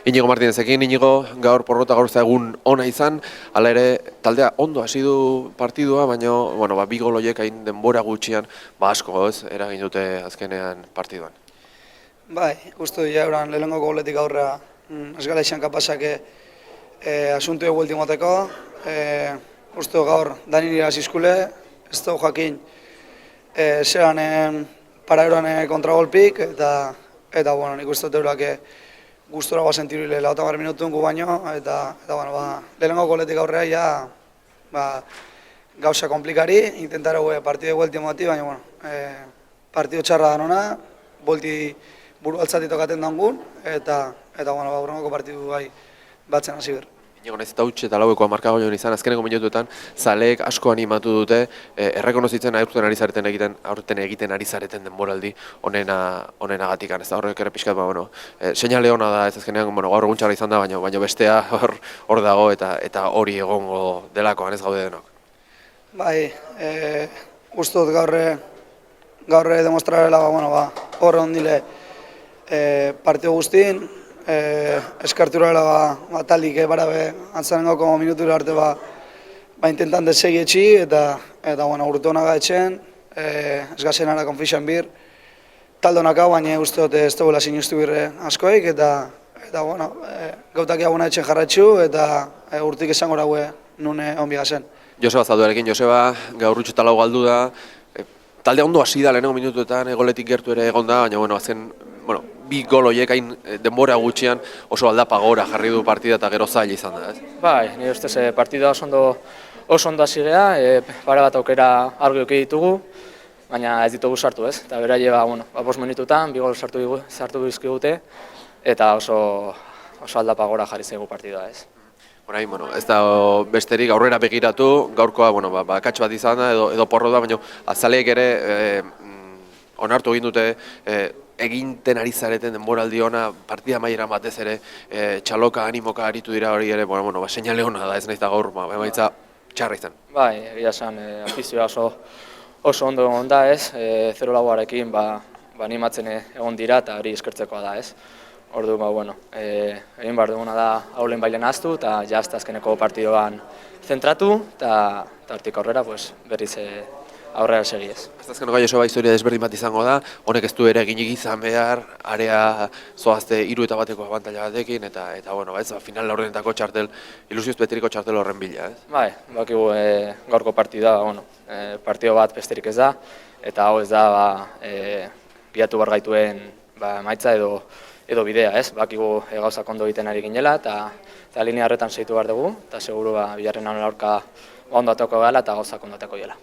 Inigo Martinezekin, Inigo gaur porrota gaur egun ona izan, hala ere taldea ondo hasi du partidua, baina bueno, bi gol horiek hain denbora gutxian asko ez eragin dute azkenean partiduan. Bai, uste dut jauran lehenengo goletik aurrera ez gara izan kapazak asuntu eguelti moteko. Uste dut gaur Dani nira zizkule, ez dut jakin zeran paraeroan kontragolpik, eta bueno, nik uste dut eurak gustora guazen tiruile lautamar minutun gu baino, eta bueno, lehenengo goletik aurrera ja gauza komplikari, intentaru partidu eguelti moti, baina bueno, partidu txarra danona, bolti buru altzati tokaten dangun, eta bueno, aurrengoko partidu bai batzen hasi ber. Inigo nahiz eta huts eta lauekoa markago joan izan, azkeneko minutuetan zaleek asko animatu dute, errekonozitzen aurten egiten ari zareten denboraldi honenagatikan, ez da horrek ere pixkat, seinale hona da, ez azkenean, gaur egun txarra izan da, baina bestea hor dago eta hori egongo delakoan ez gaude denok. Bai, uste dut gaurre demostrarela, hor ondile partidu guztin, eskarturela talik barabe antzanengoko minutura arte intentan desegi etxi, eta urte honaga etxen, ez gazen ara konfixan bir, talde honaka, baina uste dut ez dugula sinustu birre askoik, eta gautak eguna etxen jarratxu, eta urtik esango raue nune onbi gazen. Joseba Zalduarekin, Joseba gaur utxu talau galdu da, talde ondo hasi da lehenengo minutuetan, goletik gertu ere egon da, baina azken bi gol horiek hain denbora gutxian oso aldapa gora jarri du partida eta gero zaila izan da, ez? Bai, nire ustez partida oso ondo hasi gea, pare bat aukera argi eduki ditugu, baina ez ditugu sartu, ez? Eta beraie 5 minututan bi gol sartu bizkigute eta oso aldapa gora jarri zaigu partida, ez? Orain, ez da besterik aurrera begiratu, gaurkoa, akats bat izan da edo porro da, baina azaleek ere onartu egin dute eginten ari zareten denboraldi ona, partida maieran batez ere txaloka, animoka aritu dira hori ere, seinale hona da, ez nahiz da gaur, emaitza txarra izan. Bai, egia esan, afizioa oso ondo egon da, ez? 0-lauarekin animatzen egon dira eta hori eskertzekoa da, ez? Ordu, egin behar duguna da haulen bailen ahaztu eta jazta azkeneko partidoan zentratu eta hortik aurrera berriz aurrera segi, ez. Azkeneko Joseba historia desberdin bat izango da, honek ez du ere eginik izan behar, area zoazte 3-bateko abantaila batekin, eta final laurdenetako txartel, ilusioz beteriko txartel horren bila, ez? Bai, bakigu gaurko partida, partido bat besterik ez da, eta hau ez da bilatu bar gaituen maitza edo bidea, ez? Bakigu gauzak ondo egiten ari ginela, eta linea horretan segitu behar dugu, eta seguru biharren aurka ondo atoko gala eta gauzak ondo ateko dela.